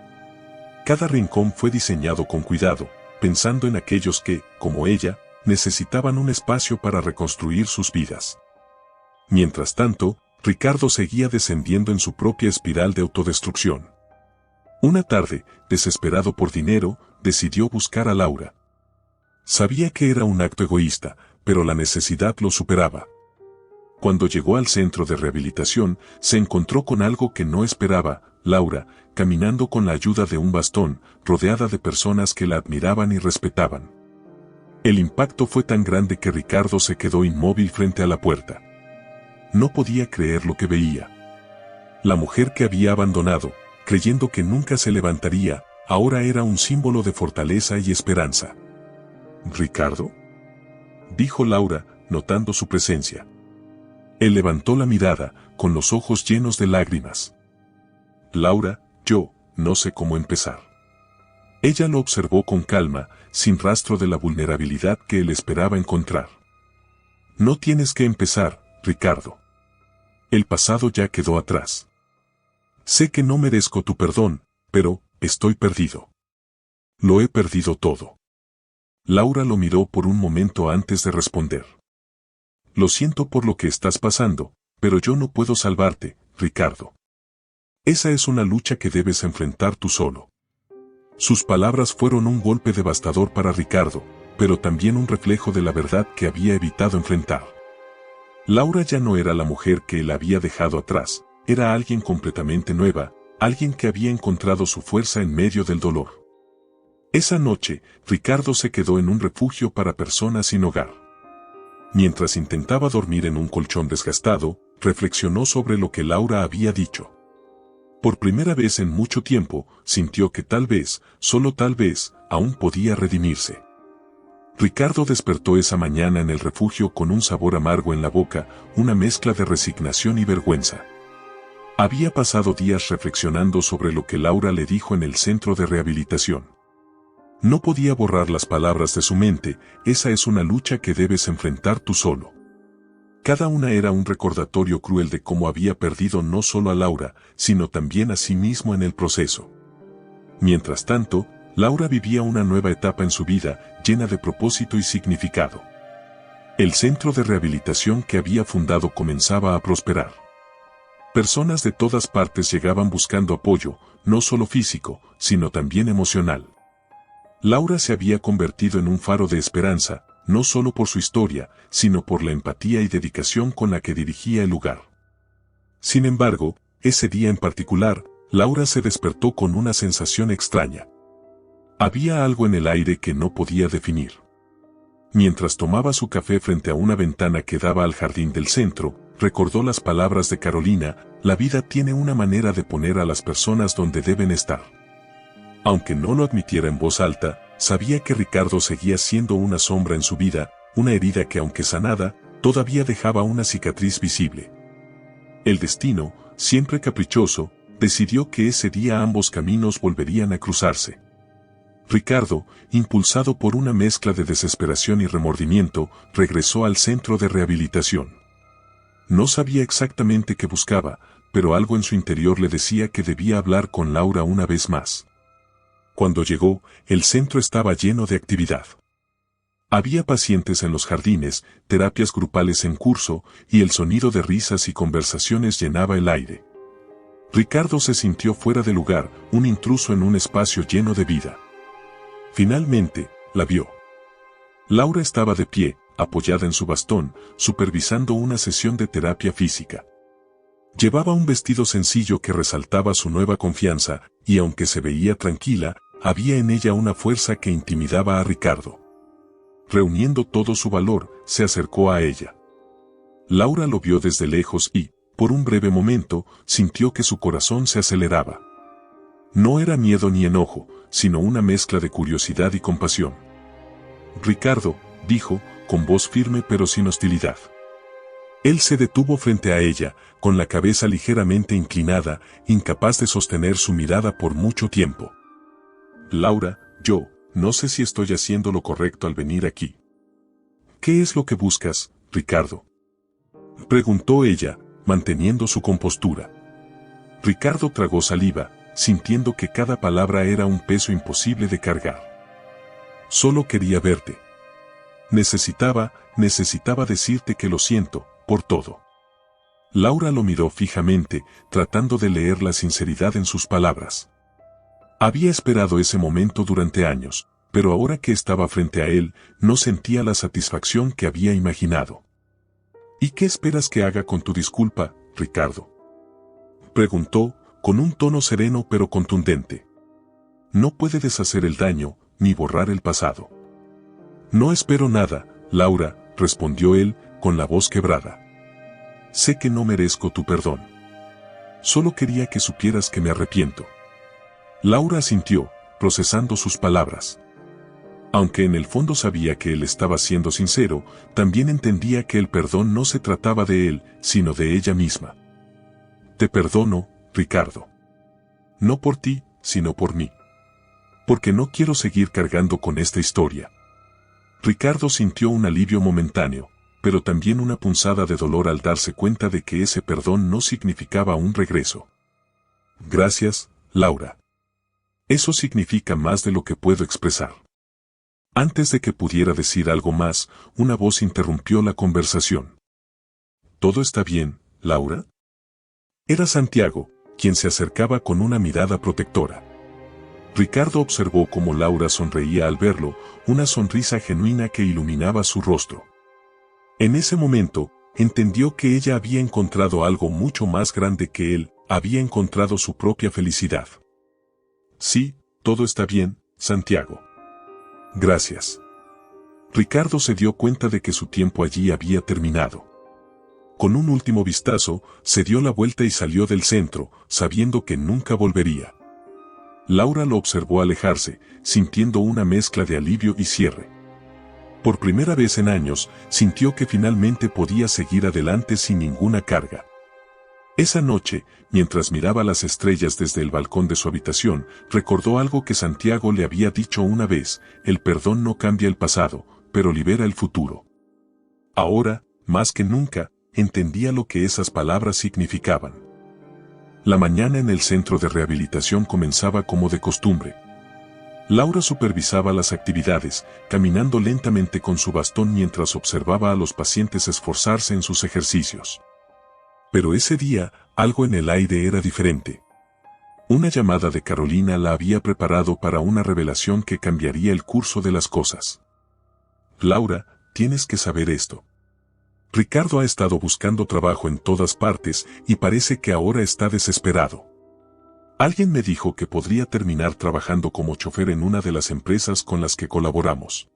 Cada rincón fue diseñado con cuidado, pensando en aquellos que, como ella, necesitaban un espacio para reconstruir sus vidas. Mientras tanto, Ricardo seguía descendiendo en su propia espiral de autodestrucción. Una tarde, desesperado por dinero, decidió buscar a Laura. Sabía que era un acto egoísta, pero la necesidad lo superaba. Cuando llegó al centro de rehabilitación, se encontró con algo que no esperaba: Laura, caminando con la ayuda de un bastón, rodeada de personas que la admiraban y respetaban. El impacto fue tan grande que Ricardo se quedó inmóvil frente a la puerta. No podía creer lo que veía. La mujer que había abandonado, creyendo que nunca se levantaría, ahora era un símbolo de fortaleza y esperanza. «¿Ricardo?», dijo Laura, notando su presencia. Él levantó la mirada, con los ojos llenos de lágrimas. «Laura, yo no sé cómo empezar». Ella lo observó con calma, sin rastro de la vulnerabilidad que él esperaba encontrar. «No tienes que empezar, Ricardo. El pasado ya quedó atrás. Sé que no merezco tu perdón, pero estoy perdido. Lo he perdido todo». Laura lo miró por un momento antes de responder. «Lo siento por lo que estás pasando, pero yo no puedo salvarte, Ricardo. Esa es una lucha que debes enfrentar tú solo». Sus palabras fueron un golpe devastador para Ricardo, pero también un reflejo de la verdad que había evitado enfrentar. Laura ya no era la mujer que él había dejado atrás, era alguien completamente nueva, alguien que había encontrado su fuerza en medio del dolor. Esa noche, Ricardo se quedó en un refugio para personas sin hogar. Mientras intentaba dormir en un colchón desgastado, reflexionó sobre lo que Laura había dicho. Por primera vez en mucho tiempo, sintió que tal vez, solo tal vez, aún podía redimirse. Ricardo despertó esa mañana en el refugio con un sabor amargo en la boca, una mezcla de resignación y vergüenza. Había pasado días reflexionando sobre lo que Laura le dijo en el centro de rehabilitación. No podía borrar las palabras de su mente: «Esa es una lucha que debes enfrentar tú solo». Cada una era un recordatorio cruel de cómo había perdido no solo a Laura, sino también a sí mismo en el proceso. Mientras tanto, Laura vivía una nueva etapa en su vida, llena de propósito y significado. El centro de rehabilitación que había fundado comenzaba a prosperar. Personas de todas partes llegaban buscando apoyo, no solo físico, sino también emocional. Laura se había convertido en un faro de esperanza, no solo por su historia, sino por la empatía y dedicación con la que dirigía el lugar. Sin embargo, ese día en particular, Laura se despertó con una sensación extraña. Había algo en el aire que no podía definir. Mientras tomaba su café frente a una ventana que daba al jardín del centro, recordó las palabras de Carolina: «La vida tiene una manera de poner a las personas donde deben estar». Aunque no lo admitiera en voz alta, sabía que Ricardo seguía siendo una sombra en su vida, una herida que aunque sanada, todavía dejaba una cicatriz visible. El destino, siempre caprichoso, decidió que ese día ambos caminos volverían a cruzarse. Ricardo, impulsado por una mezcla de desesperación y remordimiento, regresó al centro de rehabilitación. No sabía exactamente qué buscaba, pero algo en su interior le decía que debía hablar con Laura una vez más. Cuando llegó, el centro estaba lleno de actividad. Había pacientes en los jardines, terapias grupales en curso, y el sonido de risas y conversaciones llenaba el aire. Ricardo se sintió fuera de lugar, un intruso en un espacio lleno de vida. Finalmente, la vio. Laura estaba de pie, apoyada en su bastón, supervisando una sesión de terapia física. Llevaba un vestido sencillo que resaltaba su nueva confianza, y aunque se veía tranquila, había en ella una fuerza que intimidaba a Ricardo. Reuniendo todo su valor, se acercó a ella. Laura lo vio desde lejos y, por un breve momento, sintió que su corazón se aceleraba. No era miedo ni enojo, sino una mezcla de curiosidad y compasión. Ricardo, dijo, con voz firme pero sin hostilidad. Él se detuvo frente a ella, con la cabeza ligeramente inclinada, incapaz de sostener su mirada por mucho tiempo. Laura, yo, no sé si estoy haciendo lo correcto al venir aquí. ¿Qué es lo que buscas, Ricardo?, preguntó ella, manteniendo su compostura. Ricardo tragó saliva, sintiendo que cada palabra era un peso imposible de cargar. Solo quería verte. Necesitaba decirte que lo siento, por todo. Laura lo miró fijamente, tratando de leer la sinceridad en sus palabras. Había esperado ese momento durante años, pero ahora que estaba frente a él, no sentía la satisfacción que había imaginado. ¿Y qué esperas que haga con tu disculpa, Ricardo?, preguntó, con un tono sereno pero contundente. No puede deshacer el daño, ni borrar el pasado. No espero nada, Laura, respondió él, con la voz quebrada. Sé que no merezco tu perdón. Solo quería que supieras que me arrepiento. Laura asintió, procesando sus palabras. Aunque en el fondo sabía que él estaba siendo sincero, también entendía que el perdón no se trataba de él, sino de ella misma. Te perdono, Ricardo. No por ti, sino por mí. Porque no quiero seguir cargando con esta historia. Ricardo sintió un alivio momentáneo, pero también una punzada de dolor al darse cuenta de que ese perdón no significaba un regreso. Gracias, Laura. Eso significa más de lo que puedo expresar. Antes de que pudiera decir algo más, una voz interrumpió la conversación. ¿Todo está bien, Laura? Era Santiago, quien se acercaba con una mirada protectora. Ricardo observó cómo Laura sonreía al verlo, una sonrisa genuina que iluminaba su rostro. En ese momento, entendió que ella había encontrado algo mucho más grande que él, había encontrado su propia felicidad. Sí, todo está bien, Santiago. Gracias. Ricardo se dio cuenta de que su tiempo allí había terminado. Con un último vistazo, se dio la vuelta y salió del centro, sabiendo que nunca volvería. Laura lo observó alejarse, sintiendo una mezcla de alivio y cierre. Por primera vez en años, sintió que finalmente podía seguir adelante sin ninguna carga. Esa noche, mientras miraba las estrellas desde el balcón de su habitación, recordó algo que Santiago le había dicho una vez: el perdón no cambia el pasado, pero libera el futuro. Ahora, más que nunca, entendía lo que esas palabras significaban. La mañana en el centro de rehabilitación comenzaba como de costumbre. Laura supervisaba las actividades, caminando lentamente con su bastón mientras observaba a los pacientes esforzarse en sus ejercicios. Pero ese día, algo en el aire era diferente. Una llamada de Carolina la había preparado para una revelación que cambiaría el curso de las cosas. Laura, tienes que saber esto. Ricardo ha estado buscando trabajo en todas partes y parece que ahora está desesperado. Alguien me dijo que podría terminar trabajando como chofer en una de las empresas con las que colaboramos.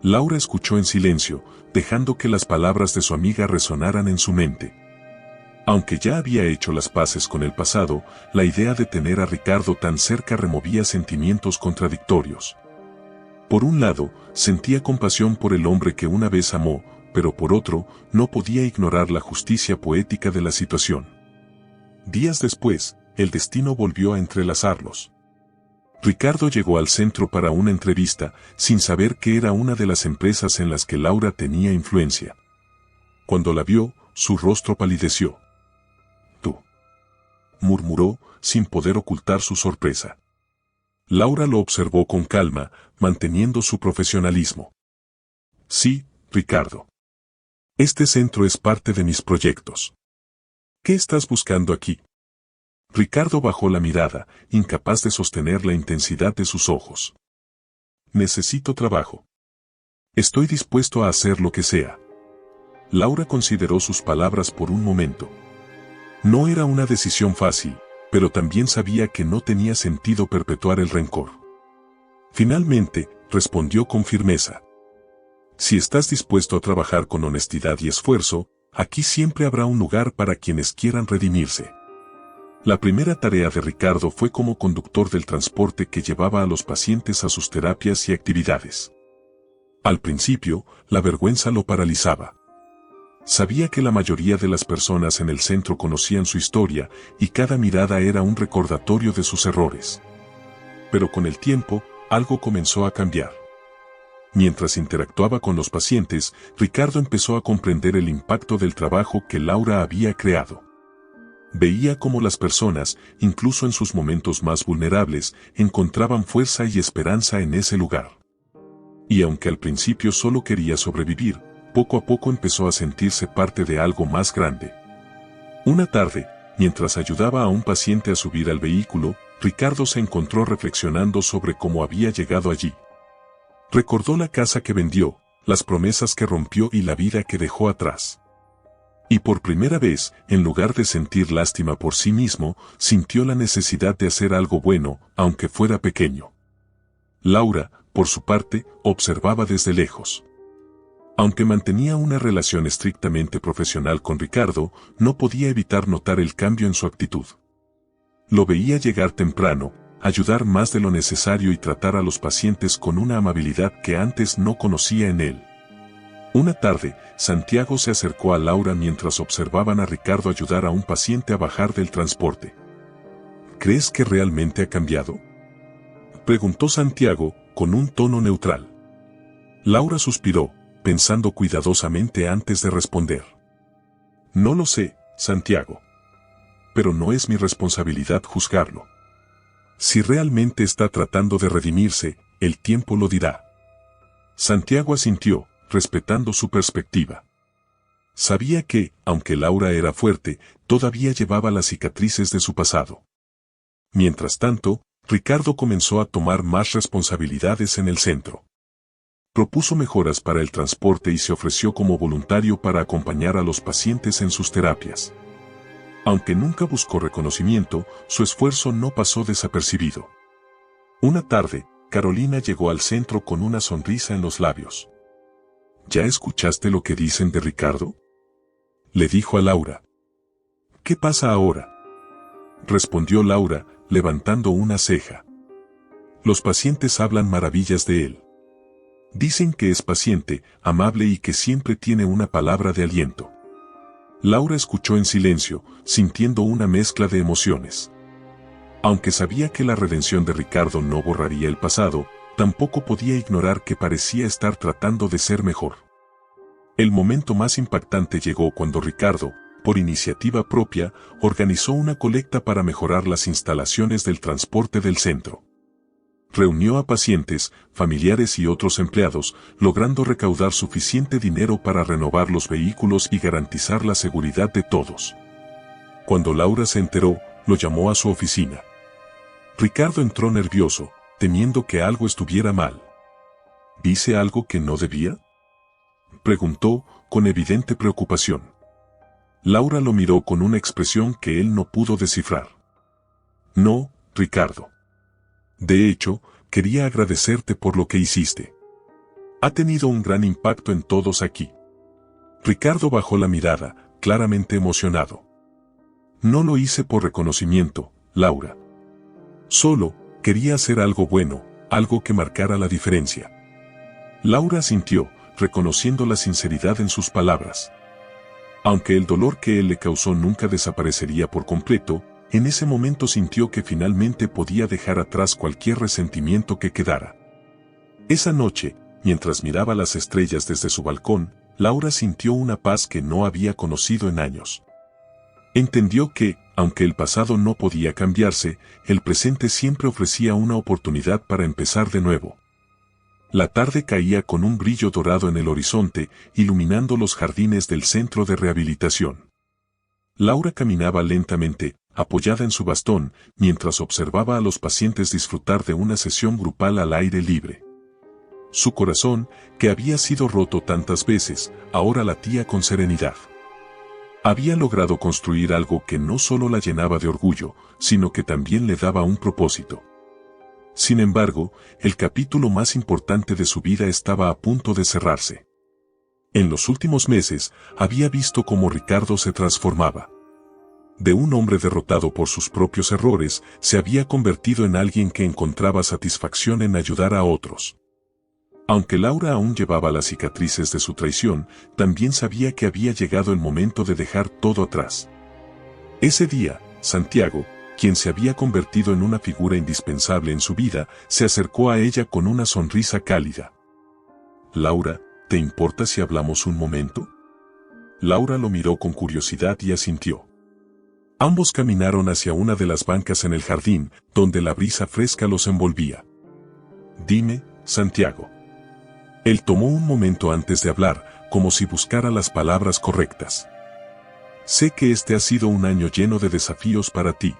Laura escuchó en silencio, dejando que las palabras de su amiga resonaran en su mente. Aunque ya había hecho las paces con el pasado, la idea de tener a Ricardo tan cerca removía sentimientos contradictorios. Por un lado, sentía compasión por el hombre que una vez amó, pero por otro, no podía ignorar la justicia poética de la situación. Días después, el destino volvió a entrelazarlos. Ricardo llegó al centro para una entrevista, sin saber que era una de las empresas en las que Laura tenía influencia. Cuando la vio, su rostro palideció. «Tú», murmuró, sin poder ocultar su sorpresa. Laura lo observó con calma, manteniendo su profesionalismo. «Sí, Ricardo. Este centro es parte de mis proyectos. ¿Qué estás buscando aquí?» Ricardo bajó la mirada, incapaz de sostener la intensidad de sus ojos. «Necesito trabajo. Estoy dispuesto a hacer lo que sea». Laura consideró sus palabras por un momento. No era una decisión fácil, pero también sabía que no tenía sentido perpetuar el rencor. Finalmente, respondió con firmeza. «Si estás dispuesto a trabajar con honestidad y esfuerzo, aquí siempre habrá un lugar para quienes quieran redimirse». La primera tarea de Ricardo fue como conductor del transporte que llevaba a los pacientes a sus terapias y actividades. Al principio, la vergüenza lo paralizaba. Sabía que la mayoría de las personas en el centro conocían su historia y cada mirada era un recordatorio de sus errores. Pero con el tiempo, algo comenzó a cambiar. Mientras interactuaba con los pacientes, Ricardo empezó a comprender el impacto del trabajo que Laura había creado. Veía cómo las personas, incluso en sus momentos más vulnerables, encontraban fuerza y esperanza en ese lugar. Y aunque al principio solo quería sobrevivir, poco a poco empezó a sentirse parte de algo más grande. Una tarde, mientras ayudaba a un paciente a subir al vehículo, Ricardo se encontró reflexionando sobre cómo había llegado allí. Recordó la casa que vendió, las promesas que rompió y la vida que dejó atrás. Y por primera vez, en lugar de sentir lástima por sí mismo, sintió la necesidad de hacer algo bueno, aunque fuera pequeño. Laura, por su parte, observaba desde lejos. Aunque mantenía una relación estrictamente profesional con Ricardo, no podía evitar notar el cambio en su actitud. Lo veía llegar temprano, ayudar más de lo necesario y tratar a los pacientes con una amabilidad que antes no conocía en él. Una tarde, Santiago se acercó a Laura mientras observaban a Ricardo ayudar a un paciente a bajar del transporte. ¿Crees que realmente ha cambiado?, preguntó Santiago, con un tono neutral. Laura suspiró, pensando cuidadosamente antes de responder. No lo sé, Santiago. Pero no es mi responsabilidad juzgarlo. Si realmente está tratando de redimirse, el tiempo lo dirá. Santiago asintió, respetando su perspectiva. Sabía que, aunque Laura era fuerte, todavía llevaba las cicatrices de su pasado. Mientras tanto, Ricardo comenzó a tomar más responsabilidades en el centro. Propuso mejoras para el transporte y se ofreció como voluntario para acompañar a los pacientes en sus terapias. Aunque nunca buscó reconocimiento, su esfuerzo no pasó desapercibido. Una tarde, Carolina llegó al centro con una sonrisa en los labios. ¿Ya escuchaste lo que dicen de Ricardo?, le dijo a Laura. ¿Qué pasa ahora?, respondió Laura, levantando una ceja. Los pacientes hablan maravillas de él. Dicen que es paciente, amable y que siempre tiene una palabra de aliento. Laura escuchó en silencio, sintiendo una mezcla de emociones. Aunque sabía que la redención de Ricardo no borraría el pasado, tampoco podía ignorar que parecía estar tratando de ser mejor. El momento más impactante llegó cuando Ricardo, por iniciativa propia, organizó una colecta para mejorar las instalaciones del transporte del centro. Reunió a pacientes, familiares y otros empleados, logrando recaudar suficiente dinero para renovar los vehículos y garantizar la seguridad de todos. Cuando Laura se enteró, lo llamó a su oficina. Ricardo entró nervioso, temiendo que algo estuviera mal. ¿Dice algo que no debía?, preguntó, con evidente preocupación. Laura lo miró con una expresión que él no pudo descifrar. No, Ricardo. De hecho, quería agradecerte por lo que hiciste. Ha tenido un gran impacto en todos aquí. Ricardo bajó la mirada, claramente emocionado. No lo hice por reconocimiento, Laura. Solo quería hacer algo bueno, algo que marcara la diferencia. Laura asintió, reconociendo la sinceridad en sus palabras. Aunque el dolor que él le causó nunca desaparecería por completo, en ese momento sintió que finalmente podía dejar atrás cualquier resentimiento que quedara. Esa noche, mientras miraba las estrellas desde su balcón, Laura sintió una paz que no había conocido en años. Entendió que, aunque el pasado no podía cambiarse, el presente siempre ofrecía una oportunidad para empezar de nuevo. La tarde caía con un brillo dorado en el horizonte, iluminando los jardines del centro de rehabilitación. Laura caminaba lentamente, apoyada en su bastón, mientras observaba a los pacientes disfrutar de una sesión grupal al aire libre. Su corazón, que había sido roto tantas veces, ahora latía con serenidad. Había logrado construir algo que no solo la llenaba de orgullo, sino que también le daba un propósito. Sin embargo, el capítulo más importante de su vida estaba a punto de cerrarse. En los últimos meses, había visto cómo Ricardo se transformaba. De un hombre derrotado por sus propios errores, se había convertido en alguien que encontraba satisfacción en ayudar a otros. Aunque Laura aún llevaba las cicatrices de su traición, también sabía que había llegado el momento de dejar todo atrás. Ese día, Santiago, quien se había convertido en una figura indispensable en su vida, se acercó a ella con una sonrisa cálida. «Laura, ¿te importa si hablamos un momento?» Laura lo miró con curiosidad y asintió. Ambos caminaron hacia una de las bancas en el jardín, donde la brisa fresca los envolvía. «Dime, Santiago». Él tomó un momento antes de hablar, como si buscara las palabras correctas. «Sé que este ha sido un año lleno de desafíos para ti.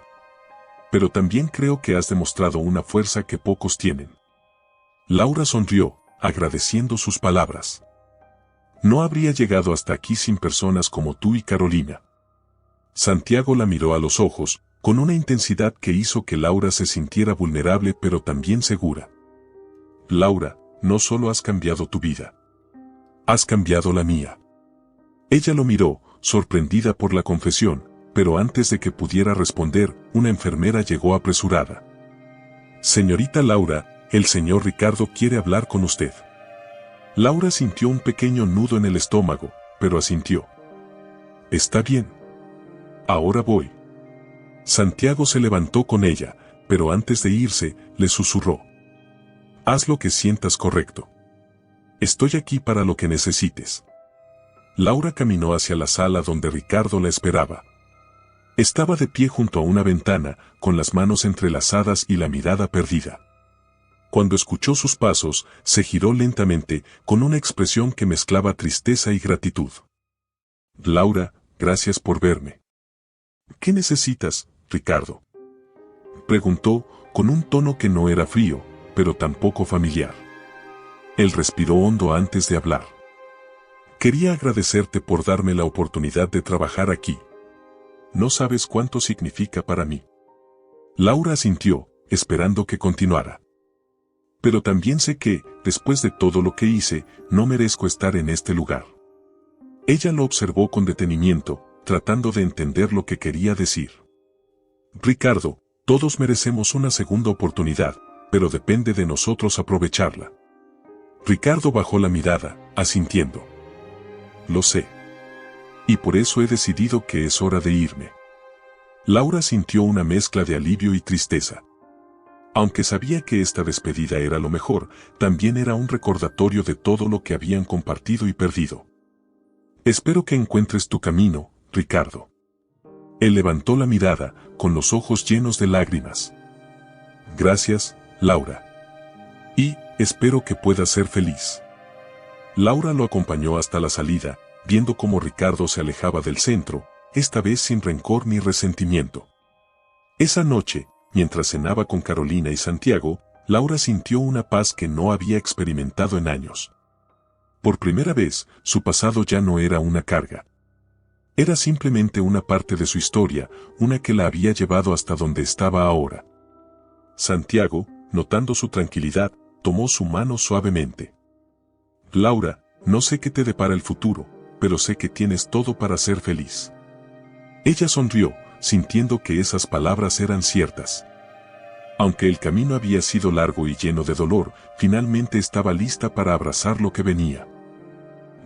Pero también creo que has demostrado una fuerza que pocos tienen». Laura sonrió, agradeciendo sus palabras. «No habría llegado hasta aquí sin personas como tú y Carolina». Santiago la miró a los ojos, con una intensidad que hizo que Laura se sintiera vulnerable pero también segura. «Laura, no solo has cambiado tu vida. Has cambiado la mía». Ella lo miró, sorprendida por la confesión, pero antes de que pudiera responder, una enfermera llegó apresurada. «Señorita Laura, el señor Ricardo quiere hablar con usted». Laura sintió un pequeño nudo en el estómago, pero asintió. «Está bien. Ahora voy». Santiago se levantó con ella, pero antes de irse, le susurró. «Haz lo que sientas correcto. Estoy aquí para lo que necesites». Laura caminó hacia la sala donde Ricardo la esperaba. Estaba de pie junto a una ventana, con las manos entrelazadas y la mirada perdida. Cuando escuchó sus pasos, se giró lentamente, con una expresión que mezclaba tristeza y gratitud. «Laura, gracias por verme». «¿Qué necesitas, Ricardo?», preguntó, con un tono que no era frío, pero tampoco familiar. Él respiró hondo antes de hablar. «Quería agradecerte por darme la oportunidad de trabajar aquí. No sabes cuánto significa para mí». Laura asintió, esperando que continuara. «Pero también sé que, después de todo lo que hice, no merezco estar en este lugar». Ella lo observó con detenimiento, tratando de entender lo que quería decir. «Ricardo, todos merecemos una segunda oportunidad, pero depende de nosotros aprovecharla». Ricardo bajó la mirada, asintiendo. «Lo sé. Y por eso he decidido que es hora de irme». Laura sintió una mezcla de alivio y tristeza. Aunque sabía que esta despedida era lo mejor, también era un recordatorio de todo lo que habían compartido y perdido. «Espero que encuentres tu camino, Ricardo». Él levantó la mirada, con los ojos llenos de lágrimas. «Gracias, Laura. Y, espero que puedas ser feliz». Laura lo acompañó hasta la salida, viendo cómo Ricardo se alejaba del centro, esta vez sin rencor ni resentimiento. Esa noche, mientras cenaba con Carolina y Santiago, Laura sintió una paz que no había experimentado en años. Por primera vez, su pasado ya no era una carga. Era simplemente una parte de su historia, una que la había llevado hasta donde estaba ahora. Santiago, notando su tranquilidad, tomó su mano suavemente. «Laura, no sé qué te depara el futuro, pero sé que tienes todo para ser feliz». Ella sonrió, sintiendo que esas palabras eran ciertas. Aunque el camino había sido largo y lleno de dolor, finalmente estaba lista para abrazar lo que venía.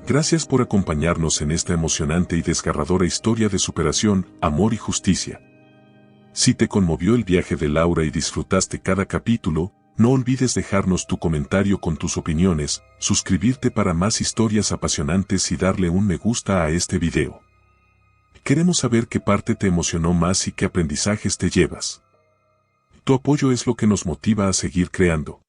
Gracias por acompañarnos en esta emocionante y desgarradora historia de superación, amor y justicia. Si te conmovió el viaje de Laura y disfrutaste cada capítulo, no olvides dejarnos tu comentario con tus opiniones, suscribirte para más historias apasionantes y darle un me gusta a este video. Queremos saber qué parte te emocionó más y qué aprendizajes te llevas. Tu apoyo es lo que nos motiva a seguir creando.